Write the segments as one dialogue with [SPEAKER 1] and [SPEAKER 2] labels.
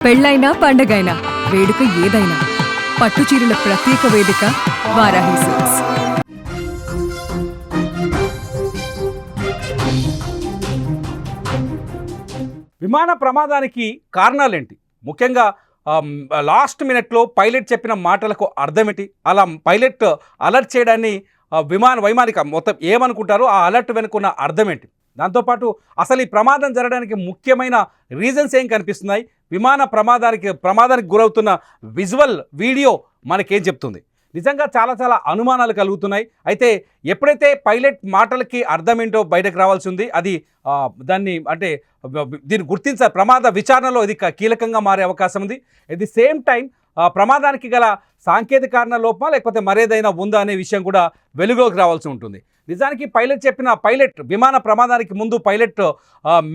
[SPEAKER 1] పెళ్ళైనా పండగైనా వేడుక ఏదైనా పట్టుచీరల ప్రత్యేక వేదిక వారాహి సిల్క్స్.
[SPEAKER 2] విమాన ప్రమాదానికి కారణాలేంటి? ముఖ్యంగా లాస్ట్ మినిట్లో పైలట్ చెప్పిన మాటలకు అర్థమేంటి? అలా పైలట్ అలర్ట్ చేయడాన్ని వైమానిక మొత్తం ఏమనుకుంటారో ఆ అలర్ట్ వెనుకున్న అర్థమేంటి? దాంతోపాటు అసలు ఈ ప్రమాదం జరగడానికి ముఖ్యమైన రీజన్స్ ఏం కనిపిస్తున్నాయి? విమాన ప్రమాదానికి గురవుతున్న విజువల్ వీడియో మనకేం చెప్తుంది? నిజంగా చాలా చాలా అనుమానాలు కలుగుతున్నాయి. అయితే ఎప్పుడైతే పైలట్ మాటలకి అర్థమేంటో బయటకు రావాల్సి ఉంది. అది దాన్ని అంటే దీన్ని గుర్తించాలి. ప్రమాద విచారణలో ఇది కీలకంగా మారే అవకాశం ఉంది. ఎట్ ది సేమ్ టైం ప్రమాదానికి గల సాంకేతిక కారణ లోపమా లేకపోతే మరేదైనా ఉందా అనే విషయం కూడా వెలుగులోకి రావాల్సి ఉంటుంది. నిజానికి పైలట్ విమాన ప్రమాదానికి ముందు పైలట్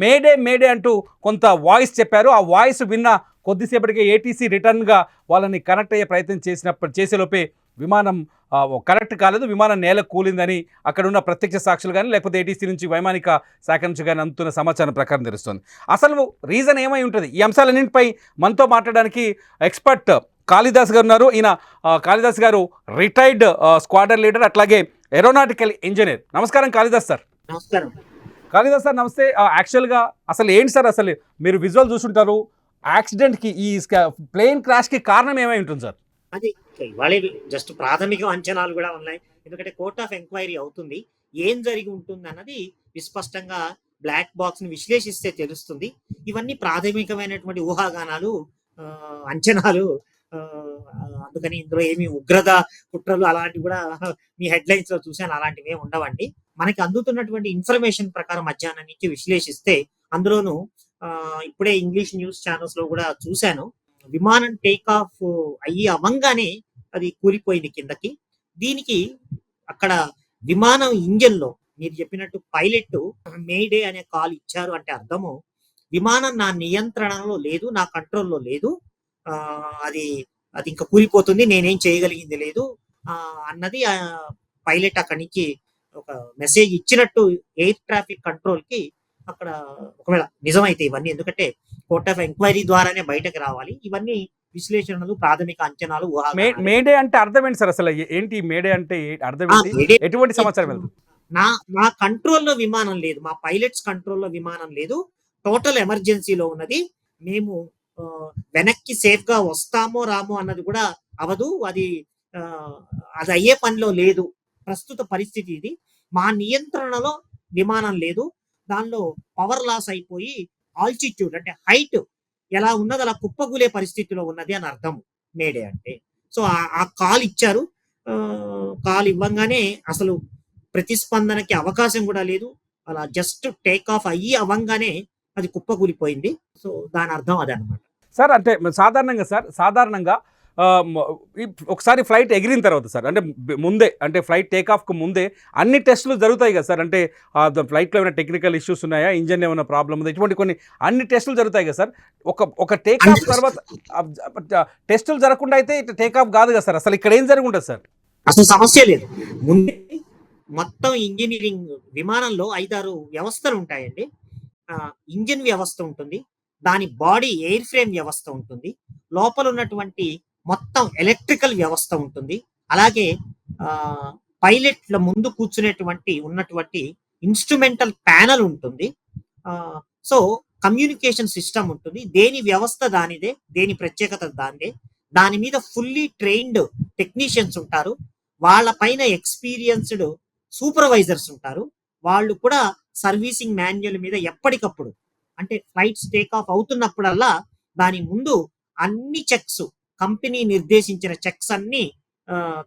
[SPEAKER 2] మేడే అంటూ కొంత వాయిస్ చెప్పారు. ఆ వాయిస్ విన్న కొద్దిసేపటికే ఏటీసీ రిటర్న్గా వాళ్ళని కనెక్ట్ అయ్యే ప్రయత్నం చేసేలోపే విమానం కరెక్ట్ కాలేదు, విమానం నేల కూలిందని అక్కడ ఉన్న ప్రత్యక్ష సాక్షులు కానీ లేకపోతే ఏటీసీ నుంచి వైమానిక శాఖ నుంచి కానీ అందుతున్న సమాచారం ప్రకారం తెలుస్తుంది. అసలు రీజన్ ఏమై ఉంటుంది? ఈ అంశాలన్నింటిపై మనతో మాట్లాడడానికి ఎక్స్పర్ట్ కాళిదాస్ గారు ఉన్నారు. ఈయన కాళిదాస్ గారు రిటైర్డ్ స్క్వాడర్ లీడర్, అట్లాగే ఏరోనాటికల్ ఇంజనీర్. నమస్కారం కాళిదాస్ సార్.
[SPEAKER 3] నమస్కారం
[SPEAKER 2] కాళిదాస్ సార్, నమస్తే. యాక్చువల్గా అసలు ఏంటి సార్, అసలు మీరు విజువల్ చూసుంటారు, యాక్సిడెంట్కి ఈ ప్లేన్ క్రాష్కి కారణం ఏమై ఉంటుంది సార్?
[SPEAKER 3] అది ఇవాళ జస్ట్ ప్రాథమిక అంచనాలు కూడా ఉన్నాయి. ఎందుకంటే కోర్ట్ ఆఫ్ ఎంక్వైరీ అవుతుంది, ఏం జరిగి ఉంటుంది అన్నది విస్పష్టంగా బ్లాక్ బాక్స్ ని విశ్లేషిస్తే తెలుస్తుంది. ఇవన్నీ ప్రాథమికమైనటువంటి ఊహాగానాలు, అంచనాలు. అందుకని ఇందులో ఏమి ఉగ్రత కుట్రలు అలాంటివి కూడా మీ హెడ్లైన్స్ లో చూసాను, అలాంటివి ఏమి ఉండవండి. మనకి అందుతున్నటువంటి ఇన్ఫర్మేషన్ ప్రకారం మధ్యాహ్నం నుంచి విశ్లేషిస్తే, అందులోనూ ఇప్పుడే ఇంగ్లీష్ న్యూస్ ఛానల్స్ లో కూడా చూశాను, విమానం టేక్ ఆఫ్ అవ్వంగానే అది కూలిపోయింది కిందకి. దీనికి అక్కడ విమానం ఇంజన్ లో మీరు చెప్పినట్టు పైలట్ మేడే అనే కాల్ ఇచ్చారు అంటే అర్థము, విమానం నా నియంత్రణలో లేదు, నా కంట్రోల్లో లేదు, అది అది ఇంకా కూలిపోతుంది, నేనేం చేయగలిగింది లేదు అన్నది పైలట్ అక్కడి నుంచి ఒక మెసేజ్ ఇచ్చినట్టు ఎయిర్ ట్రాఫిక్ కంట్రోల్ కి అక్కడ, ఒకవేళ నిజమైతే ఇవన్నీ, ఎందుకంటే కోర్ట్ ఆఫ్ ఎంక్వైరీ ద్వారానే బయటకు రావాలి, ఇవన్నీ విశ్లేషణలు, ప్రాథమిక అంచనాలు.
[SPEAKER 2] మేడే అంటే అర్థం ఏంటి సార్? అసలు ఏంటి మేడే అంటే అర్థం ఏంటి? ఎటువంటి సమాచారం వెళ్తుంది?
[SPEAKER 3] నా కంట్రోల్లో విమానం లేదు, మా పైలట్స్ కంట్రోల్లో విమానం లేదు, టోటల్ ఎమర్జెన్సీలో ఉన్నది, మేము వెనక్కి సేఫ్ గా వస్తామో రామో అన్నది కూడా అవదు, అది అయ్యే పనిలో లేదు, ప్రస్తుత పరిస్థితి ఇది, మా నియంత్రణలో విమానం లేదు, దానిలో పవర్ లాస్ అయిపోయి ఆల్టిట్యూడ్ అంటే హైట్ ఎలా ఉన్నది అలా కుప్పగూలే పరిస్థితిలో ఉన్నది అని అర్థం మేడే అంటే. సో ఆ కాల్ ఇచ్చారు, కాల్ ఇవ్వంగానే అసలు ప్రతిస్పందనకి అవకాశం కూడా లేదు, అలా జస్ట్ టేక్ ఆఫ్ అవ్వంగానే అది కుప్పకూలిపోయింది. సో దాని అర్థం అదే అనమాట
[SPEAKER 2] సార్. అంటే సాధారణంగా ఒకసారి ఫ్లైట్ ఎగిరిన తర్వాత సార్, అంటే ముందే, అంటే ఫ్లైట్ టేకాఫ్కు ముందే అన్ని టెస్టులు జరుగుతాయి కదా సార్? అంటే ఫ్లైట్లో ఏమైనా టెక్నికల్ ఇష్యూస్ ఉన్నాయా, ఇంజన్ ఏమైనా ప్రాబ్లమ్ ఉందా, ఇటువంటి కొన్ని అన్ని టెస్టులు జరుగుతాయి కదా సార్? ఒక టేకాఫ్ తర్వాత టెస్టులు జరగకుండా అయితే టేకాఫ్ కాదు కదా సార్? అసలు ఇక్కడ ఏం జరుగుంటుంది సార్?
[SPEAKER 3] అసలు సమస్య లేదు. ముందే మొత్తం ఇంజనీరింగ్ విమానంలో 5-6 వ్యవస్థలు ఉంటాయండి. ఇంజిన్ వ్యవస్థ ఉంటుంది, దాని బాడీ ఎయిర్ ఫ్రేమ్ వ్యవస్థ ఉంటుంది, లోపల ఉన్నటువంటి మొత్తం ఎలక్ట్రికల్ వ్యవస్థ ఉంటుంది, అలాగే పైలట్ల ముందు ఉన్నటువంటి ఇన్స్ట్రుమెంటల్ ప్యానల్ ఉంటుంది, సో కమ్యూనికేషన్ సిస్టమ్ ఉంటుంది, దేని వ్యవస్థ దానిదే, దేని ప్రత్యేకత దానిదే, దాని మీద ఫుల్లీ ట్రైన్డ్ టెక్నీషియన్స్ ఉంటారు, వాళ్ళ పైన ఎక్స్పీరియన్స్డ్ సూపర్వైజర్స్ ఉంటారు, వాళ్ళు కూడా సర్వీసింగ్ మాన్యువల్ మీద ఎప్పటికప్పుడు, అంటే ఫ్లైట్స్ టేక్ ఆఫ్ అవుతున్నప్పుడల్లా దాని ముందు అన్ని చెక్స్, కంపెనీ నిర్దేశించిన చెక్స్ అన్ని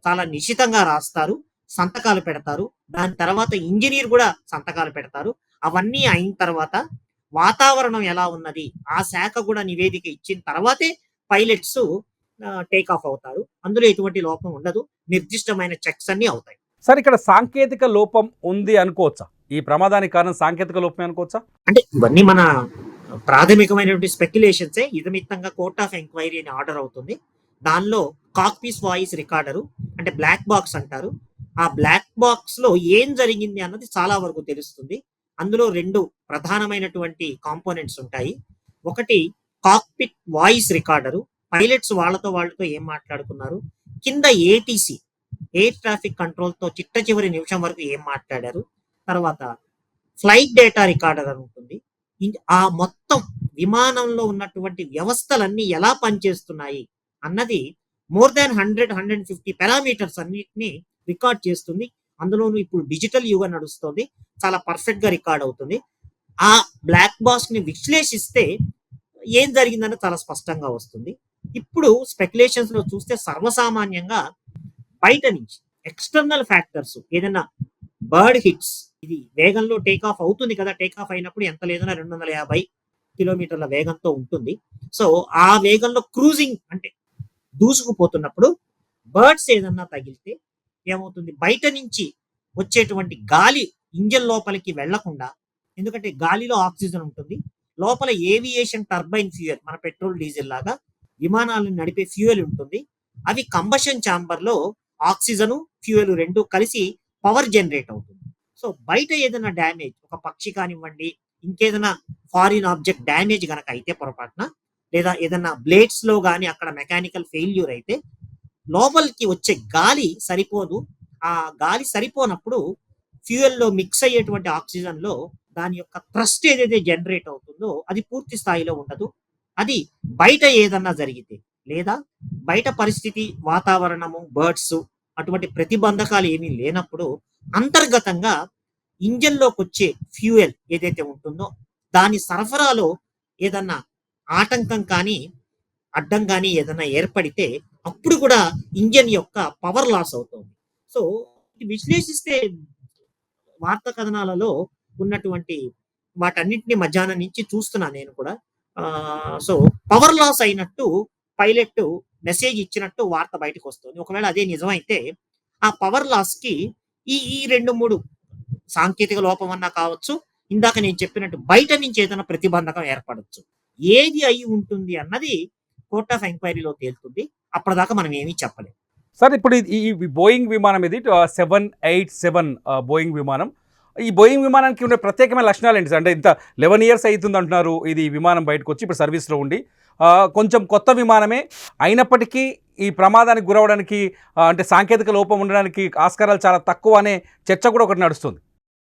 [SPEAKER 3] చాలా నిశితంగా రాస్తారు, సంతకాలు పెడతారు, దాని తర్వాత ఇంజనీర్ కూడా సంతకాలు పెడతారు. అవన్నీ అయిన తర్వాత వాతావరణం ఎలా ఉన్నది ఆ శాఖ కూడా నివేదిక ఇచ్చిన తర్వాతే పైలట్స్ టేక్ ఆఫ్ అవుతారు. అందులో ఎటువంటి లోపం ఉండదు, నిర్దిష్టమైన చెక్స్ అన్ని అవుతాయి.
[SPEAKER 2] సార్, ఇక్కడ సాంకేతిక లోపం ఉంది అనుకోవచ్చా? ఈ ప్రమాదానికి కారణం సాంకేతిక లోపమే అనుకోవచ్చా?
[SPEAKER 3] అంటే ఇవన్నీ మన ప్రాథమికమైనటువంటి స్పెక్యులేషన్సే. ఇదమిత్తంగా కోర్ట్ ఆఫ్ ఎంక్వైరీ అని ఆర్డర్ అవుతుంది, దానిలో కాక్పీస్ వాయిస్ రికార్డరు అంటే బ్లాక్ బాక్స్ అంటారు, ఆ బ్లాక్ బాక్స్ లో ఏం జరిగింది అన్నది చాలా వరకు తెలుస్తుంది. అందులో 2 ప్రధానమైనటువంటి కాంపోనెంట్స్ ఉంటాయి. ఒకటి కాక్పిట్ వాయిస్ రికార్డరు, పైలట్స్ వాళ్ళతో ఏం మాట్లాడుకున్నారు, కింద ఏటీసీ ఎయిర్ ట్రాఫిక్ కంట్రోల్తో చిట్ట చివరి నిమిషం వరకు ఏం మాట్లాడారు, తర్వాత ఫ్లైట్ డేటా రికార్డర్ అని ఉంటుంది. ఆ మొత్తం విమానంలో ఉన్నటువంటి వ్యవస్థలన్నీ ఎలా పనిచేస్తున్నాయి అన్నది మోర్ దాన్ 100-150 పారామీటర్స్ అన్నిటిని రికార్డ్ చేస్తుంది. అందులోనూ ఇప్పుడు డిజిటల్ యుగం నడుస్తుంది, చాలా పర్ఫెక్ట్ గా రికార్డ్ అవుతుంది. ఆ బ్లాక్ బాక్స్ ని విశ్లేషిస్తే ఏం జరిగిందని చాలా స్పష్టంగా వస్తుంది. ఇప్పుడు స్పెక్యులేషన్స్ లో చూస్తే సర్వసామాన్యంగా బయట నుంచి ఎక్స్టర్నల్ ఫ్యాక్టర్స్, ఏదైనా బర్డ్ హిట్స్, ఇది వేగంలో టేక్ ఆఫ్ అవుతుంది కదా, టేక్ ఆఫ్ అయినప్పుడు ఎంత లేదన్నా 250 కిలోమీటర్ల వేగంతో ఉంటుంది. సో ఆ వేగంలో క్రూజింగ్ అంటే దూసుకుపోతున్నప్పుడు బర్డ్స్ ఏదన్నా తగిలితే ఏమవుతుంది, బయట నుంచి వచ్చేటువంటి గాలి ఇంజన్ లోపలికి వెళ్లకుండా, ఎందుకంటే గాలిలో ఆక్సిజన్ ఉంటుంది, లోపల ఏవియేషన్ టర్బైన్ ఫ్యూయల్, మన పెట్రోల్ డీజిల్ లాగా విమానాలను నడిపే ఫ్యూయల్ ఉంటుంది. అవి కంబషన్ ఛాంబర్ లో ఆక్సిజన్ ఫ్యూయల్ రెండు కలిసి పవర్ జనరేట్ అవుతుంది. సో బయట ఏదైనా డ్యామేజ్, ఒక పక్షి కానివ్వండి, ఇంకేదైనా ఫారిన్ ఆబ్జెక్ట్ డ్యామేజ్ గనక అయితే పొరపాటున, లేదా ఏదైనా బ్లేడ్స్ లో గానీ అక్కడ మెకానికల్ ఫెయిల్యూర్ అయితే లోపలికి వచ్చే గాలి సరిపోదు. ఆ గాలి సరిపోనప్పుడు ఫ్యూయల్ లో మిక్స్ అయ్యేటువంటి ఆక్సిజన్ లో దాని యొక్క థ్రస్ట్ ఏదైతే జనరేట్ అవుతుందో అది పూర్తి స్థాయిలో ఉండదు. అది బయట ఏదన్నా జరిగితే, లేదా బయట పరిస్థితి, వాతావరణము, బర్డ్స్ అటువంటి ప్రతిబంధకాలు ఏమీ లేనప్పుడు అంతర్గతంగా ఇంజన్ లోకి వచ్చే ఫ్యూయల్ ఏదైతే ఉంటుందో దాని సరఫరాలో ఏదన్నా ఆటంకం కానీ అడ్డం కానీ ఏదైనా ఏర్పడితే అప్పుడు కూడా ఇంజన్ యొక్క పవర్ లాస్ అవుతుంది. సో ఇది విశ్లేషిస్తే వార్తా కథనాలలో ఉన్నటువంటి వాటన్నిటిని మధ్యాహ్నం నుంచి చూస్తున్నా నేను కూడా. సో పవర్ లాస్ అయినట్టు పైలట్ మెసేజ్ ఇచ్చినట్టు వార్త బయటకు వస్తుంది. ఒకవేళ అదే నిజమైతే ఆ పవర్ లాస్ కి ఈ 2-3 సాంకేతిక లోపం అన్నా కావచ్చు, ఇందాక నేను చెప్పినట్టు బయట నుంచి ఏదైనా ప్రతిబంధకం ఏర్పడచ్చు. ఏది అయి ఉంటుంది అన్నది కోర్ట్ ఆఫ్ ఎంక్వైరీలో తేలుతుంది. అప్పటిదాకా మనం ఏమీ చెప్పలేం.
[SPEAKER 2] సార్ ఇప్పుడు ఈ బోయింగ్ విమానం ఇది 787 బోయింగ్ విమానం. ఈ బోయింగ్ విమానానికి ఉండే ప్రత్యేకమైన లక్షణాలు ఏంటి సార్? అంటే ఇంత 11 ఇయర్స్ అవుతుంది అంటున్నారు ఇది విమానం బయటకు వచ్చి, ఇప్పుడు సర్వీస్లో ఉండి. కొంచెం కొత్త విమానమే అయినప్పటికీ ఈ ప్రమాదానికి గురవడానికి అంటే సాంకేతిక లోపం ఉండడానికి ఆస్కారాలు చాలా తక్కువ అనే చర్చ కూడా ఒకటి నడుస్తుంది.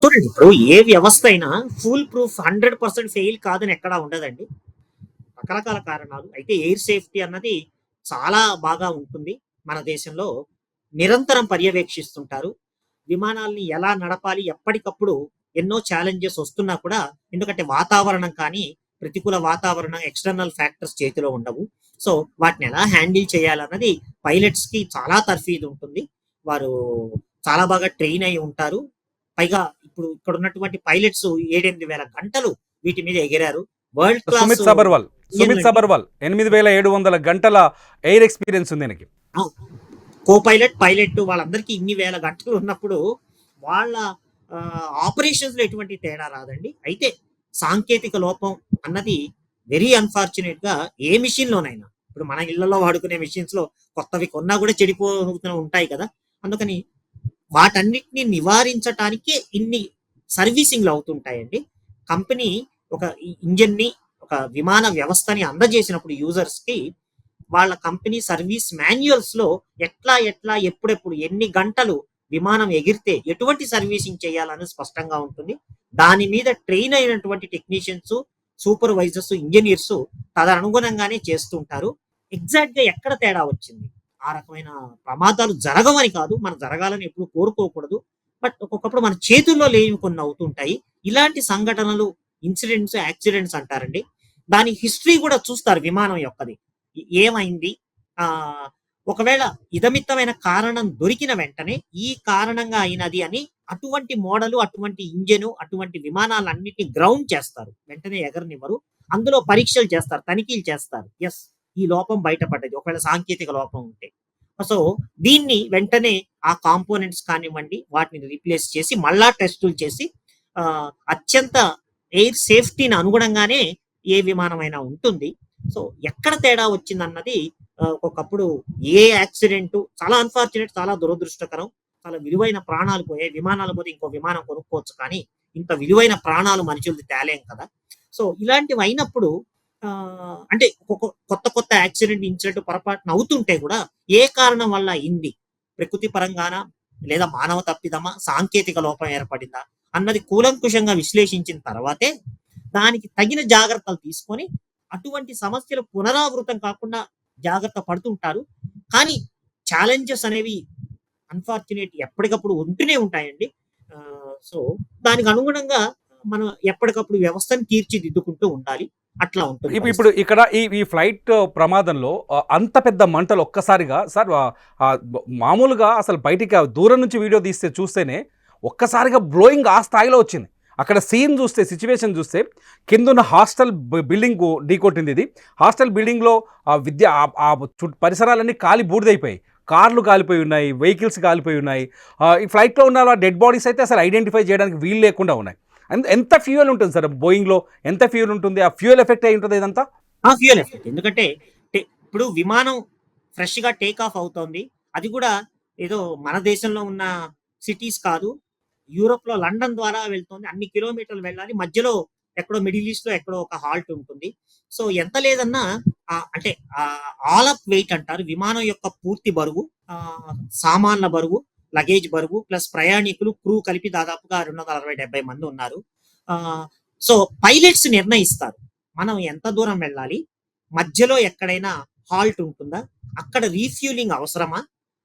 [SPEAKER 3] చూడండి, ఇప్పుడు ఏ వ్యవస్థ అయినా ఫుల్ ప్రూఫ్ 100% ఫెయిల్ కాదని ఎక్కడా ఉండదండి. రకరకాల కారణాలు అయితే ఎయిర్ సేఫ్టీ అన్నది చాలా బాగా ఉంటుంది. మన దేశంలో నిరంతరం పర్యవేక్షిస్తుంటారు. విమానాల్ని ఎలా నడపాలి, ఎప్పటికప్పుడు ఎన్నో ఛాలెంజెస్ వస్తున్నా కూడా, ఎందుకంటే వాతావరణం కానీ, ప్రతికూల వాతావరణం, ఎక్స్టర్నల్ ఫ్యాక్టర్స్ చేతిలో ఉండవు. సో వాటిని ఎలా హ్యాండిల్ చేయాలన్నది పైలట్స్ కి చాలా తర్ఫీదు ఉంటుంది. వారు చాలా బాగా ట్రైన్ అయి ఉంటారు. పైగా ఇప్పుడు ఇక్కడ ఉన్నటువంటి పైలట్స్ 7-8 వేల గంటలు వీటి మీద ఎగిరారు. World class.
[SPEAKER 2] సుమిత్ సబర్వాల్ 8700 గంటల ఎయిర్ ఎక్స్పీరియన్స్ ఉంది ఆయనకి.
[SPEAKER 3] కో పైలట్, పైలట్ వాళ్ళందరికీ ఇన్ని వేల గంటలు ఉన్నప్పుడు వాళ్ళ ఆపరేషన్స్ లో ఎటువంటి తేడా రాదండి. అయితే సాంకేతిక లోపం అన్నది వెరీ అన్ఫార్చునేట్ గా ఏ మిషన్ లోనైనా, ఇప్పుడు మన ఇళ్లలో వాడుకునే మిషన్స్ లో కొత్తవి కొన్నా కూడా చెడిపోతూ ఉంటాయి కదా. అందుకని వాటన్నిటిని నివారించటానికే ఇన్ని సర్వీసింగ్లు అవుతుంటాయండి. కంపెనీ ఒక ఇంజన్ ని, ఒక విమాన వ్యవస్థని అందజేసినప్పుడు యూజర్స్ కి వాళ్ళ కంపెనీ సర్వీస్ మాన్యువల్స్ లో ఎట్లా ఎప్పుడెప్పుడు ఎన్ని గంటలు విమానం ఎగిరితే ఎటువంటి సర్వీసింగ్ చేయాలని స్పష్టంగా ఉంటుంది. దాని మీద ట్రైన్ అయినటువంటి టెక్నీషియన్స్, సూపర్వైజర్స్, ఇంజనీర్స్ తదనుగుణంగానే చేస్తుంటారు. ఎగ్జాక్ట్ గా ఎక్కడ తేడా వచ్చింది, ఆ రకమైన ప్రమాదాలు జరగవని కాదు, మనం జరగాలని ఎప్పుడు కోరుకోకూడదు. బట్ ఒక్కొక్కప్పుడు మన చేతుల్లో లేని కొన్ని అవుతుంటాయి. ఇలాంటి సంఘటనలు, ఇన్సిడెంట్స్, యాక్సిడెంట్స్ అంటారండి. దాని హిస్టరీ కూడా చూస్తారు విమానం యొక్కది, ఏమైంది. ఒకవేళ ఇదమిత్తమైన కారణం దొరికిన వెంటనే ఈ కారణంగా అయినది అని అటువంటి మోడలు, అటువంటి ఇంజను, అటువంటి విమానాలన్నిటిని గ్రౌండ్ చేస్తారు, వెంటనే ఎగరనివ్వరు. అందులో పరీక్షలు చేస్తారు, తనిఖీలు చేస్తారు. ఎస్, ఈ లోపం బయటపడ్డది, ఒకవేళ సాంకేతిక లోపం ఉంటే. సో దీన్ని వెంటనే ఆ కాంపోనెంట్స్ కానివ్వండి వాటిని రీప్లేస్ చేసి మళ్ళా టెస్టులు చేసి అత్యంత ఎయిర్ సేఫ్టీని అనుగుణంగానే ఏ విమానమైనా ఉంటుంది. సో ఎక్కడ తేడా వచ్చిందన్నది ఒకప్పుడు ఏ యాక్సిడెంట్, చాలా అన్ఫార్చునేట్, చాలా దురదృష్టకరం, చాలా విలువైన ప్రాణాలు పోయాయి. విమానాలు పోతే ఇంకో విమానం కొనుక్కోవచ్చు, కానీ ఇంత విలువైన ప్రాణాలు మనుషులది తేలేం కదా. సో ఇలాంటివి అయినప్పుడు అంటే కొత్త కొత్త యాక్సిడెంట్ ఇన్సిడెంట్ పొరపాటున అవుతుంటే కూడా ఏ కారణం వల్ల అయింది, ప్రకృతి పరంగానా లేదా మానవ తప్పిదమా, సాంకేతిక లోపం ఏర్పడిందా అన్నది కూలంకుషంగా విశ్లేషించిన తర్వాతే దానికి తగిన జాగ్రత్తలు తీసుకొని అటువంటి సమస్యలు పునరావృతం కాకుండా జాగ్రత్త పడుతుంటారు. కానీ ఛాలెంజెస్ అనేవి అన్ఫార్చునేట్ ఎప్పటికప్పుడు ఉంటూనే ఉంటాయండి. సో దానికి అనుగుణంగా మనం ఎప్పటికప్పుడు వ్యవస్థను తీర్చిదిద్దుకుంటూ ఉండాలి. అట్లా ఉంటుంది
[SPEAKER 2] ఇప్పుడు
[SPEAKER 3] పరిస్థితి.
[SPEAKER 2] ఇక్కడ ఈ ఫ్లైట్ ప్రమాదంలో అంత పెద్ద మంటలు ఒక్కసారిగా సార్ మామూలుగా అసలు బయటికి దూరం నుంచి వీడియో చూస్తేనే ఒక్కసారిగా బ్లోయింగ్ ఆ స్థాయిలో వచ్చింది. అక్కడ సీన్ చూస్తే, సిచ్యువేషన్ చూస్తే కిందున్న హాస్టల్ బిల్డింగ్ ఢీకొట్టింది. ఇది హాస్టల్ బిల్డింగ్లో పరిసరాలన్నీ కాలి బూడిదైపోయాయి. కార్లు కాలిపోయి ఉన్నాయి, వెహికల్స్ కాలిపోయి ఉన్నాయి. ఈ ఫ్లైట్లో ఉన్న డెడ్ బాడీస్ అయితే అసలు ఐడెంటిఫై చేయడానికి వీలు లేకుండా ఉన్నాయి. ఎంత ఫ్యూయల్ ఉంటుంది సార్ బోయింగ్లో? ఎంత ఫ్యూయల్ ఉంటుంది? ఆ ఫ్యూయల్ ఎఫెక్ట్ అయి ఉంటుంది ఇదంతా.
[SPEAKER 3] ఆ ఫ్యూయల్ ఎఫెక్ట్ ఎందుకంటే ఇప్పుడు విమానం ఫ్రెష్ గా టేక్ ఆఫ్ అవుతోంది. అది కూడా ఏదో మన దేశంలో ఉన్న సిటీస్ కాదు, యూరోప్ లో లండన్ ద్వారా వెళ్తోంది. అన్ని కిలోమీటర్లు వెళ్ళాలి. మధ్యలో ఎక్కడో మిడిల్ ఈస్ట్ లో ఎక్కడో ఒక హాల్ట్ ఉంటుంది. సో ఎంత లేదన్నా అంటే ఆల్ అప్ వెయిట్ అంటారు, విమానం యొక్క పూర్తి బరువు, సామాన్ల బరువు, లగేజ్ బరువు ప్లస్ ప్రయాణికులు క్రూ కలిపి దాదాపుగా 260-70 మంది ఉన్నారు. సో పైలట్స్ నిర్ణయిస్తారు మనం ఎంత దూరం వెళ్ళాలి, మధ్యలో ఎక్కడైనా హాల్ట్ ఉంటుందా, అక్కడ రీఫ్యూలింగ్ అవసరమా,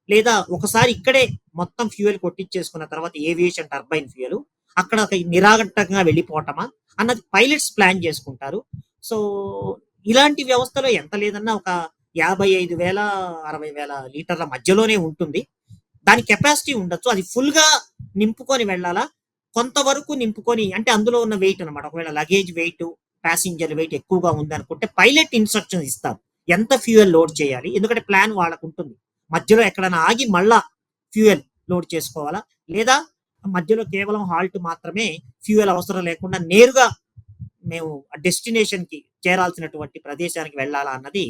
[SPEAKER 3] లేదా ఒకసారి ఇక్కడే మొత్తం ఫ్యూయల్ కొట్టించేసుకున్న తర్వాత ఏవియేషన్ టర్బైన్ ఫ్యూయల్ అక్కడ నిరాఘంటకంగా వెళ్ళిపోవటమా అన్నది పైలట్స్ ప్లాన్ చేసుకుంటారు. సో ఇలాంటి వ్యవస్థలో ఎంత లేదన్నా ఒక 55,000 60,000 లీటర్ల మధ్యలోనే ఉంటుంది. దాని కెపాసిటీ ఉండొచ్చు. అది ఫుల్ గా నింపుకొని వెళ్ళాలా, కొంతవరకు నింపుకొని, అంటే అందులో ఉన్న వెయిట్ అనమాట. ఒకవేళ లగేజ్ వెయిట్, ప్యాసింజర్ వెయిట్ ఎక్కువగా ఉంది అనుకుంటే పైలట్ ఇన్స్ట్రక్షన్ ఇస్తారు ఎంత ఫ్యూయల్ లోడ్ చేయాలి. ఎందుకంటే ప్లాన్ వాళ్ళకు ఉంటుంది. మధ్యలో ఎక్కడైనా ఆగి మళ్ళా ఫ్యూయల్ లోడ్ చేసుకోవాలా, లేదా మధ్యలో కేవలం హాల్ట్ మాత్రమే, ఫ్యూయల్ అవసరం లేకుండా నేరుగా మేము డెస్టినేషన్ కి చేరాల్సినటువంటి ప్రదేశానికి వెళ్ళాలా అన్నది.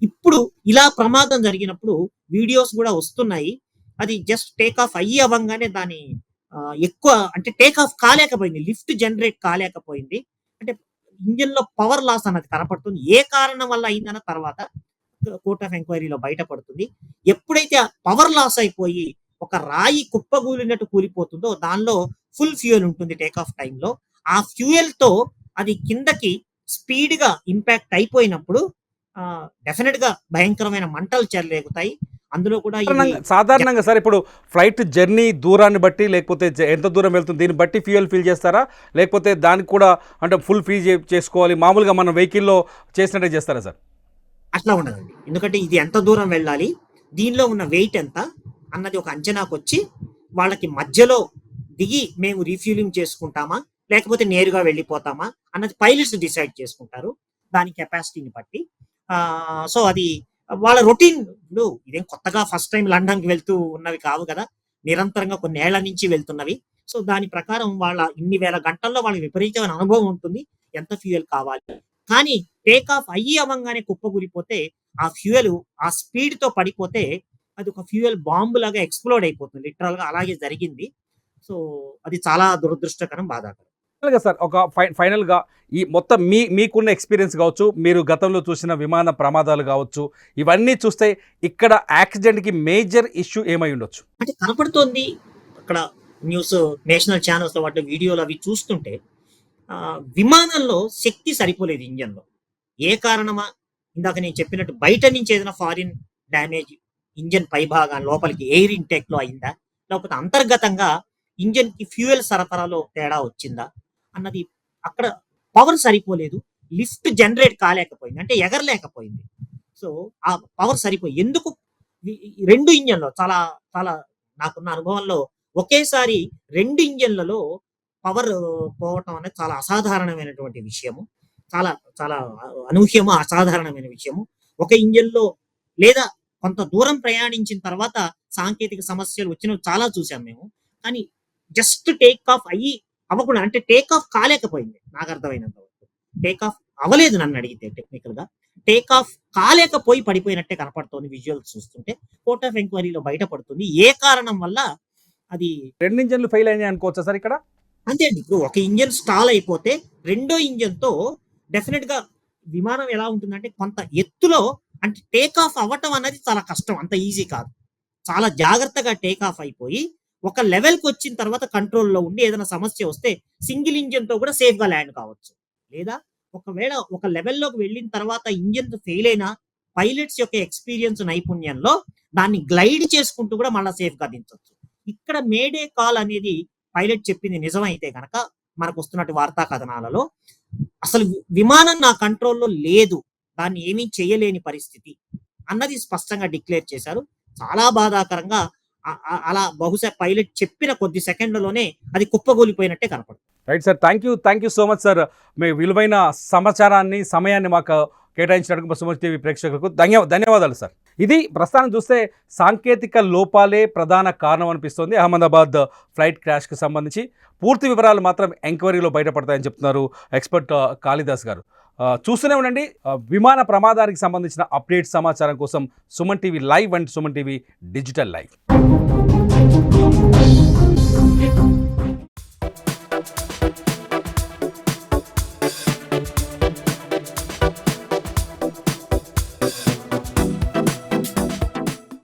[SPEAKER 3] ఇప్పుడు ఇలా ప్రమాదం జరిగినప్పుడు వీడియోస్ కూడా వస్తున్నాయి. అది జస్ట్ టేక్ ఆఫ్ అవ్వంగానే దాని ఎక్కువ అంటే టేక్ ఆఫ్ కాలేకపోయింది, లిఫ్ట్ జనరేట్ కాలేకపోయింది. అంటే ఇంజిన్ లో పవర్ లాస్ అన్నది కనపడుతుంది. ఏ కారణం వల్ల అయిందన్న తర్వాత కోర్ట్ ఆఫ్ ఎంక్వైరీలో బయటపడుతుంది. ఎప్పుడైతే పవర్ లాస్ అయిపోయి ఒక రాయి కుప్పగూలినట్టు కూలిపోతుందో దానిలో ఫుల్ ఫ్యూయల్ ఉంటుంది టేక్ ఆఫ్ టైంలో. ఆ ఫ్యూయల్ తో అది కిందకి స్పీడ్ గా ఇంపాక్ట్ అయిపోయినప్పుడు డెఫినెట్ గా భయంకరమైన మంటలు చెలరేగుతాయి. అందులో కూడా
[SPEAKER 2] సాధారణంగా సార్ ఇప్పుడు ఫ్లైట్ జర్నీ దూరాన్ని బట్టి, లేకపోతే ఎంత దూరం వెళ్తుంది దీన్ని బట్టి ఫ్యూయల్ ఫిల్ చేస్తారా, లేకపోతే దానికి కూడా అంటే ఫుల్ ఫిల్ చేసుకోవాలి మామూలుగా మన వెహికల్లో చేసినట్టే చేస్తారా సార్?
[SPEAKER 3] అట్లా ఉండదండి. ఎందుకంటే ఇది ఎంత దూరం వెళ్ళాలి, దీనిలో ఉన్న వెయిట్ ఎంత అన్నది ఒక అంచనాకు వచ్చి వాళ్ళకి మధ్యలో దిగి మేము రీఫ్యూలింగ్ చేసుకుంటామా లేకపోతే నేరుగా వెళ్ళిపోతామా అన్నది పైలట్స్ డిసైడ్ చేసుకుంటారు దాని కెపాసిటీని బట్టి. సో అది వాళ్ళ రొటీన్. ఇప్పుడు ఇదేం కొత్తగా ఫస్ట్ టైం లండన్ కి వెళ్తూ ఉన్నవి కావు కదా, నిరంతరంగా కొన్ని ఏళ్ల నుంచి వెళ్తున్నవి. సో దాని ప్రకారం వాళ్ళ ఇన్ని వేల గంటల్లో వాళ్ళకి విపరీతమైన అనుభవం ఉంటుంది ఎంత ఫ్యూయల్ కావాలి. కానీ టేక్ ఆఫ్ అవ్వంగానే కుప్పకూలిపోతే ఆ ఫ్యూయల్ ఆ స్పీడ్ తో పడిపోతే అది ఒక ఫ్యూయల్ బాంబు లాగా ఎక్స్ప్లోడ్ అయిపోతుంది. లిటరల్ గా అలాగే జరిగింది. సో అది చాలా దురదృష్టకరం, బాధాకరం.
[SPEAKER 2] సార్ ఒక ఫైనల్గా ఈ మొత్తం మీకున్న ఎక్స్పీరియన్స్ కావచ్చు, మీరు గతంలో చూసిన విమాన ప్రమాదాలు కావచ్చు, ఇవన్నీ చూస్తే ఇక్కడ యాక్సిడెంట్కి మేజర్ ఇష్యూ ఏమై ఉండొచ్చు?
[SPEAKER 3] అంటే కనపడుతోంది అక్కడ న్యూస్, నేషనల్ ఛానల్స్ లో వాటి వీడియోలు అవి చూస్తుంటే విమానంలో శక్తి సరిపోలేదు ఇంజన్లో. ఏ కారణమా, ఇందాక నేను చెప్పినట్టు బయట నుంచి ఏదైనా ఫారిన్ డ్యామేజ్ ఇంజన్ పైభాగా లోపలికి ఎయిర్ ఇంటెక్ లో అయిందా, లేకపోతే అంతర్గతంగా ఇంజన్ కి ఫ్యూయల్ సరఫరాలో తేడా వచ్చిందా అన్నది. అక్కడ పవర్ సరిపోలేదు, లిఫ్ట్ జనరేట్ కాలేకపోయింది, అంటే ఎగరలేకపోయింది. సో ఆ పవర్ సరిపోయి ఎందుకు రెండు ఇంజన్లో చాలా చాలా నాకున్న అనుభవంలో ఒకేసారి రెండు ఇంజన్లలో పవర్ పోవటం అనేది చాలా అసాధారణమైనటువంటి విషయము. చాలా చాలా అనూహ్యము, అసాధారణమైన విషయము. ఒక ఇంజన్లో లేదా కొంత దూరం ప్రయాణించిన తర్వాత సాంకేతిక సమస్యలు వచ్చినవి చాలా చూసాం మేము. కానీ జస్ట్ టేక్ ఆఫ్ అవ్వకుండా, అంటే టేక్ ఆఫ్ కాలేకపోయింది నాకు అర్థమైనంత వరకు. టేక్ ఆఫ్ అవ్వలేదు నన్ను అడిగితే. టెక్నికల్ గా టేక్ ఆఫ్ కాలేకపోయి పడిపోయినట్టే కనపడుతోంది విజువల్స్ చూస్తుంటే. కోర్ట్ ఆఫ్ ఎంక్వైరీలో బయటపడుతుంది ఏ కారణం వల్ల అది.
[SPEAKER 2] రెండు ఇంజన్లు ఫెయిల్ అయినాయి అనుకోవచ్చా సార్ ఇక్కడ?
[SPEAKER 3] అంతే అండి. ఇప్పుడు ఒక ఇంజన్ స్టాల్ అయిపోతే రెండో ఇంజన్ తో డెఫినెట్ గా విమానం ఎలా ఉంటుందంటే కొంత ఎత్తులో అంటే టేక్ ఆఫ్ అవ్వటం అనేది చాలా కష్టం. అంత ఈజీ కాదు. చాలా జాగ్రత్తగా టేక్ ఆఫ్ అయిపోయి ఒక లెవెల్‌కి వచ్చిన తర్వాత కంట్రోల్‌లో ఉండి ఏదైనా సమస్య వస్తే సింగిల్ ఇంజిన్‌తో కూడా సేఫ్‌గా ల్యాండ్ కావచ్చు. లేదా ఒకవేళ ఒక లెవెల్‌లోకి వెళ్ళిన తర్వాత ఇంజిన్ ఫెయిల్ అయినా పైలట్స్ యొక్క ఎక్స్‌పీరియన్స్ నైపుణ్యంలో దాన్ని గ్లైడ్ చేసుకుంటూ కూడా మళ్ళా సేఫ్‌గా దించొచ్చు. ఇక్కడ మేడే కాల్ అనేది పైలట్ చెప్పింది నిజమైతే గనక మనకొస్తున్నటి వార్తా కథనాలలో అసలు విమానం నా కంట్రోల్‌లో లేదు. దాన్ని ఏమీ చేయలేని పరిస్థితి అన్నది స్పష్టంగా డిక్లేర్ చేశారు. చాలా బాధాకరంగా అలా బహుశా పైలట్ చెప్పిన కొద్ది సెకండ్లలోనే అది కుప్పగూలిపోయినట్టే కనపడుతుంది.
[SPEAKER 2] Right sir, thank you so much sir. మీ విలువైన సమాచారాన్ని సమయాన్ని మాకు కేటాయించినట్టుకు సుమన్ టీవీ ప్రేక్షకులకు ధన్యవాదాలు సార్. ఇది ప్రస్తుతాన్ని చూస్తే సాంకేతిక లోపాలే ప్రధాన కారణం అనిపిస్తోంది అహ్మదాబాద్ ఫ్లైట్ క్రాష్కి సంబంధించి. పూర్తి వివరాలు మాత్రం ఎంక్వైరీలో బయటపడతాయని చెప్తున్నారు ఎక్స్పర్ట్ కాళిదాస్ గారు. చూస్తూనే ఉండండి. విమాన ప్రమాదానికి సంబంధించిన అప్డేట్ సమాచారం కోసం Suman TV live and Suman TV digital live.